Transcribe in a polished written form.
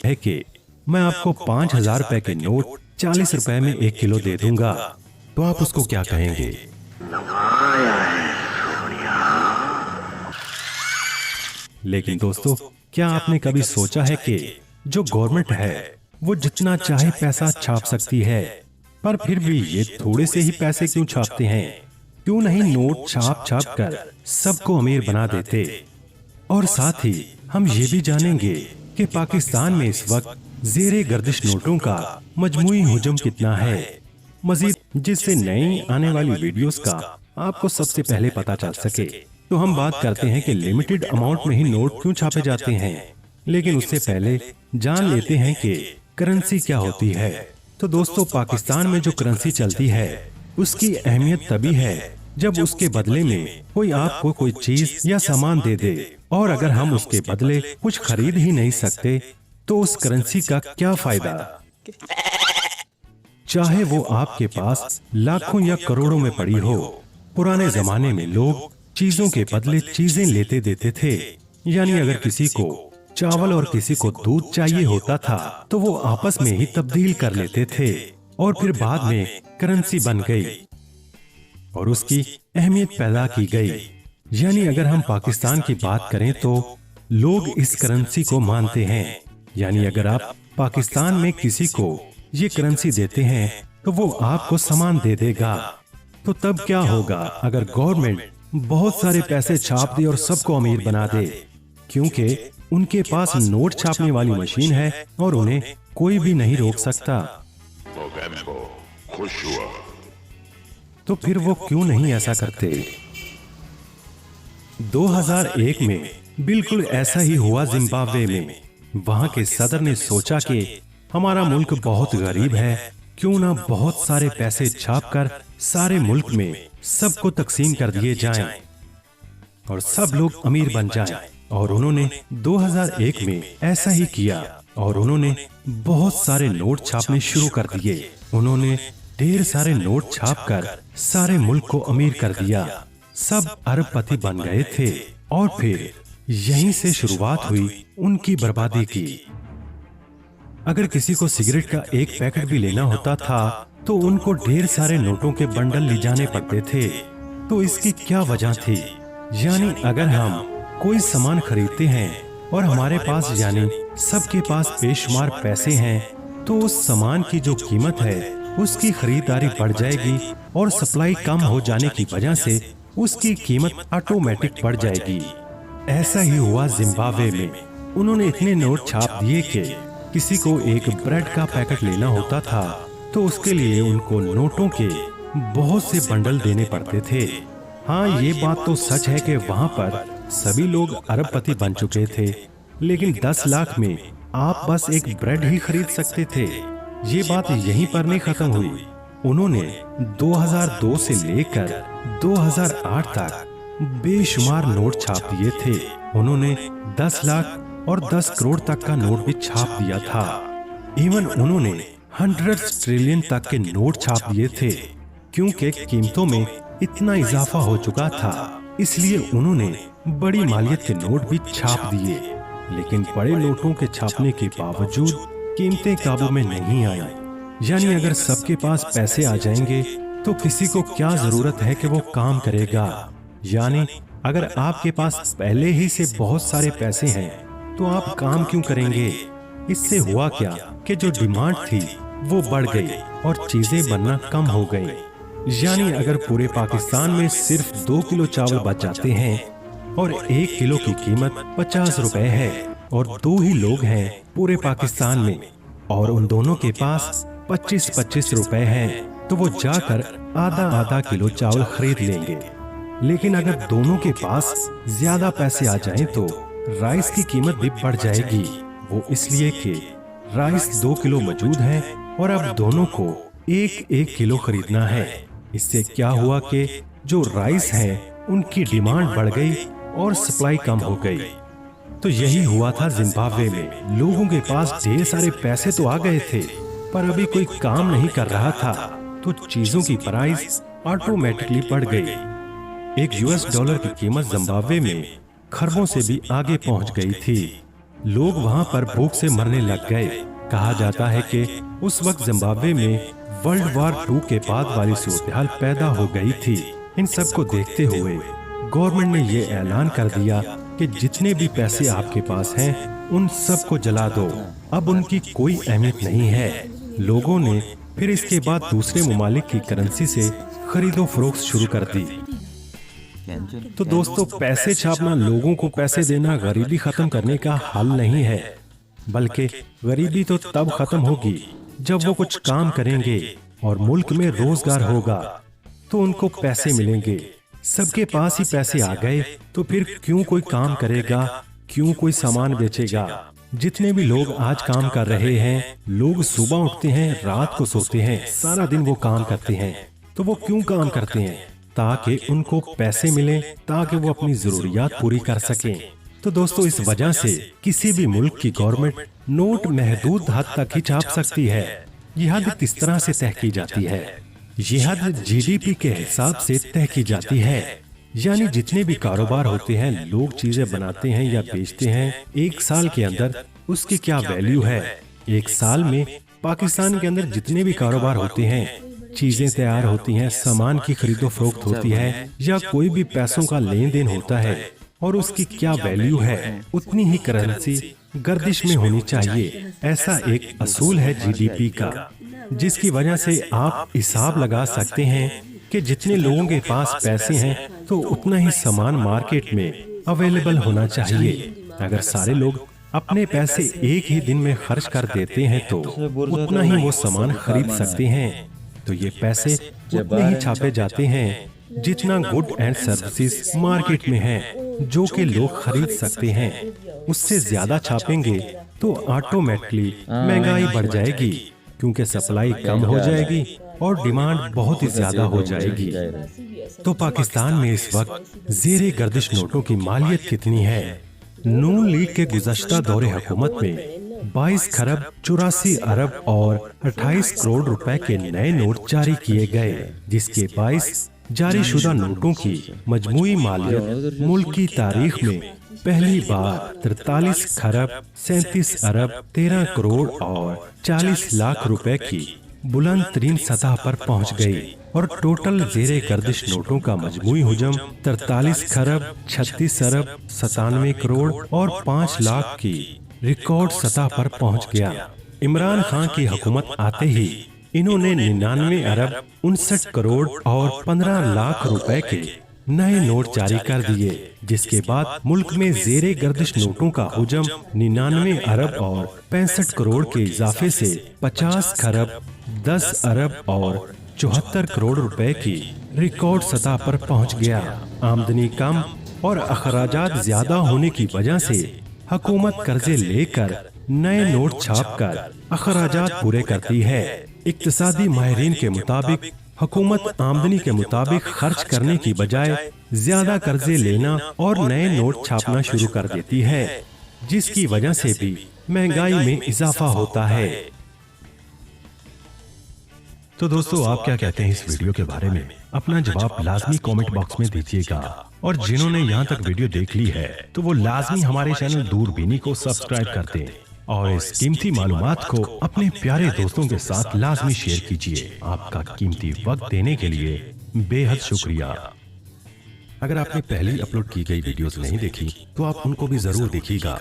है कि मैं आपको 5,000 रुपए के नोट 40 रुपए में 1 किलो दे दूंगा, तो आप उसको क्या कहेंगे? लेकिन दोस्तों, क्या आपने कभी सोचा है कि जो गवर्नमेंट है वो जितना चाहे पैसा छाप सकती है, पर फिर भी ये थोड़े से ही पैसे क्यों छापते हैं? क्यों नहीं नोट छाप छाप कर सबको अमीर बना देते? और साथ ही हम ये भी जानेंगे कि पाकिस्तान में इस वक्त जेरे गर्दिश नोटों का मजमूई हुजम कितना है। मजीद जिससे नई आने वाली वीडियोस का आपको सबसे पहले पता चल सके, तो हम बात करते हैं कि लिमिटेड अमाउंट में ही नोट क्यों छापे जाते हैं। लेकिन उससे पहले जान लेते हैं कि करेंसी क्या होती है। तो दोस्तों, पाकिस्तान में जो करेंसी चलती है उसकी अहमियत तभी है जब उसके बदले में कोई आपको कोई चीज या सामान दे दे, और अगर हम उसके बदले कुछ खरीद ही नहीं सकते तो उस करेंसी का क्या फायदा? चाहे वो आपके पास लाखों या करोड़ों में पड़ी हो। पुराने जमाने में लोग चीजों के बदले चीजें लेते देते थे। यानी अगर किसी को चावल और किसी को दूध चाहिए होता था तो वो आपस में ही तब्दील कर लेते थे, और फिर बाद में करेंसी बन गई और उसकी अहमियत पैदा की गई। यानी अगर हम पाकिस्तान की बात करें तो लोग इस करेंसी को मानते हैं। यानी अगर आप पाकिस्तान में किसी को ये करेंसी देते हैं तो वो आपको सामान दे देगा। तो तब क्या होगा अगर गवर्नमेंट बहुत सारे पैसे छाप दे और सबको अमीर बना दे, क्योंकि उनके पास नोट छापने वाली मशीन है और उन्हें कोई भी नहीं रोक सकता। खुश हुआ। तो फिर वो क्यों नहीं ऐसा करते? 2001 में बिल्कुल ऐसा ही हुआ जिम्बाब्वे में। वहां के सदर ने सोचा कि हमारा मुल्क बहुत गरीब है, क्यों ना बहुत सारे पैसे छापकर सारे मुल्क में सबको तकसीम कर दिए जाएं और सब लोग अमीर बन जाएं। और उन्होंने 2001 में ऐसा ही किया और उन्होंने बहुत सारे नोट छापने शुरू कर दिए। उन्होंने ढेर सारे नोट छापकर सारे मुल्क को अमीर कर दिया। सब अरबपति बन गए थे और फिर यहीं से शुरुआत हुई उनकी बर्बादी की। अगर किसी को सिगरेट का एक पैकेट भी लेना होता था तो उनको ढेर सारे नोटों के बंडल ले जाने पड़ते थे। तो इसकी क्या वजह थी? यानी अगर हम कोई सामान खरीदते हैं और हमारे पास यानी सबके पास बेशुमार पैसे हैं, तो उस सामान की जो कीमत है उसकी खरीदारी बढ़ जाएगी और सप्लाई कम हो जाने की वजह से उसकी कीमत ऑटोमेटिक बढ़ जाएगी। ऐसा ही हुआ जिम्बाब्वे में। उन्होंने इतने नोट छाप दिए कि किसी को एक ब्रेड का पैकेट लेना होता था तो उसके लिए उनको नोटों के बहुत से बंडल देने पड़ते थे। हाँ, ये बात तो सच है कि वहाँ पर सभी लोग अरबपति बन चुके थे, लेकिन 10 लाख में आप बस एक ब्रेड ही खरीद सकते थे। ये बात यहीं पर नहीं खत्म हुई। उन्होंने 2002 से लेकर 2008 तक बेशुमार नोट छाप दिए थे। उन्होंने 10 लाख और 10 करोड़ तक का नोट भी छाप दिया था। इवन उन्होंने 100 ट्रिलियन तक के नोट छाप दिए थे, क्योंकि कीमतों में इतना इजाफा हो चुका था, इसलिए उन्होंने बड़ी मालियत के नोट भी छाप दिए। लेकिन बड़े नोटों के छापने के बावजूद कीमतें काबू में नहीं आई। यानी अगर सबके पास पैसे आ जाएंगे तो किसी को क्या जरूरत है कि वो काम करेगा। यानी अगर आपके पास पहले ही से बहुत सारे पैसे हैं तो आप काम क्यों करेंगे? इससे हुआ क्या कि जो डिमांड थी वो बढ़ गई और चीजें बनना कम हो गई। यानी अगर पूरे पाकिस्तान में सिर्फ 2 किलो चावल बच जाते हैं और 1 किलो की कीमत 50 रुपए है और 2 ही लोग हैं पूरे पाकिस्तान में और उन दोनों के पास 25-25 रुपए हैं, तो वो जाकर आधा किलो चावल खरीद लेंगे। लेकिन अगर दोनों के पास ज्यादा पैसे आ जाएं तो राइस की कीमत भी बढ़ जाएगी। वो इसलिए कि राइस 2 किलो मौजूद है और अब दोनों को 1-1 किलो खरीदना है। इससे क्या हुआ कि जो राइस है उनकी डिमांड बढ़ गई और सप्लाई कम हो गई। तो यही हुआ था जिम्बाब्वे में। लोगों के पास ढेर सारे पैसे तो आ गए थे, पर अभी कोई काम नहीं कर रहा था, तो चीजों की प्राइस ऑटोमेटिकली बढ़ गई। एक US डॉलर की कीमत जिम्बाब्वे में खरबों से भी आगे पहुंच गई थी। लोग वहाँ पर भूख से मरने लग गए। कहा जाता है कि उस वक्त जिम्बाब्वे में वर्ल्ड वॉर 2 के बाद वाली सूरत-ए-हाल पैदा हो गई थी। इन सब को देखते हुए गवर्नमेंट ने ये ऐलान कर दिया कि जितने भी पैसे आपके पास हैं उन सब को जला दो, अब उनकी कोई अहमियत नहीं है। लोगों ने फिर इसके बाद दूसरे ममालिक की करेंसी से खरीदो फरोख्त शुरू कर दी। तो दोस्तों, पैसे छापना, लोगों को पैसे देना गरीबी खत्म करने का हल नहीं है, बल्कि गरीबी तो तब खत्म होगी जब वो कुछ काम करेंगे और मुल्क में रोजगार होगा तो उनको पैसे मिलेंगे। सबके पास ही पैसे आ गए तो फिर क्यों कोई काम करेगा, क्यों कोई सामान बेचेगा। जितने भी लोग आज काम कर रहे हैं, लोग सुबह उठते हैं, रात को सोते हैं, सारा दिन वो काम करते हैं। तो वो क्यों काम करते हैं? ताकि उनको पैसे मिले, ताकि वो अपनी जरूरियात पूरी कर सकें। तो दोस्तों, इस वजह से किसी भी मुल्क की गवर्नमेंट नोट महदूद हद तक ही छाप सकती है। यह हद किस तरह से तय की जाती है? यह हद GDP के हिसाब से तय की जाती है। यानी जितने भी कारोबार होते हैं, लोग चीजें बनाते हैं या बेचते हैं, एक साल के अंदर उसकी क्या वैल्यू है। एक साल में पाकिस्तान के अंदर जितने भी कारोबार होते हैं, चीजें तैयार होती हैं, सामान की खरीदो फरोख्त होती है या कोई भी पैसों का लेन देन होता है और उसकी क्या वैल्यू है, उतनी ही करेंसी गर्दिश में होनी चाहिए। ऐसा एक असूल है GDP का, जिसकी वजह से आप हिसाब लगा सकते हैं कि जितने लोगों के पास पैसे हैं तो उतना ही सामान मार्केट में अवेलेबल होना चाहिए। अगर सारे लोग अपने पैसे एक ही दिन में खर्च कर देते हैं तो उतना ही वो सामान खरीद सकते हैं। तो ये पैसे उतने ही छापे जाते हैं जितना गुड एंड सर्विसेज मार्केट में है, जो कि लोग खरीद सकते हैं। उससे ज्यादा छापेंगे तो ऑटोमेटिकली महंगाई बढ़ जाएगी, क्योंकि सप्लाई कम हो जाएगी और डिमांड बहुत ही ज्यादा हो जाएगी। तो पाकिस्तान में इस वक्त ज़ेरे गर्दिश नोटों की मालियत कितनी है? नून लीग के गुज़श्ता दौरे हुकूमत में 22 खरब 84 अरब और 28 करोड़ रुपए के नए नोट जारी किए गए, जिसके 22 जारी शुदा नोटों की मजमूई मालियत मुल्क की तारीख में पहली बार 43 खरब 37 अरब 13 करोड़ और 40 लाख रुपए की बुलंद तरीन सतह पर पहुंच गई और टोटल ज़ेरे गर्दिश नोटों का मजमूई हुजम 43 खरब 36 अरब 97 करोड़ और 5 लाख की रिकॉर्ड सतह पर पहुंच गया। इमरान खान की हुकूमत आते ही इन्होंने 99 अरब 59 करोड़ और 15 लाख रुपए के नए नोट जारी कर दिए, जिसके बाद मुल्क में ज़ेरे गर्दिश नोटों का हुजम 99 अरब और 65 करोड़ के इजाफे से 50 खरब 10 अरब और 74 करोड़ रुपए की रिकॉर्ड सतह पर पहुंच गया। आमदनी कम और अखराजात ज्यादा होने की वजह से हुकूमत कर्जे लेकर नए नोट छापकर अखराजात पूरे करती है। इक्तिसादी माहिरीन के मुताबिक हुकूमत आमदनी के मुताबिक खर्च करने की बजाय ज्यादा कर्जे लेना और नए नोट छापना शुरू कर देती है, जिसकी वजह से भी महंगाई में इजाफा होता है। तो दोस्तों, आप क्या कहते हैं इस वीडियो के बारे में? अपना जवाब लाजमी कमेंट बॉक्स में दीजिएगा। और जिन्होंने यहाँ तक वीडियो देख ली है तो वो लाजमी हमारे चैनल दूरबीनी को सब्सक्राइब कर दें और इस कीमती मालूमात को अपने प्यारे दोस्तों के साथ लाजमी शेयर कीजिए। आपका कीमती वक्त देने के लिए बेहद शुक्रिया। अगर आपने पहले अपलोड की गई वीडियोस नहीं देखी तो आप उनको भी जरूर देखिएगा।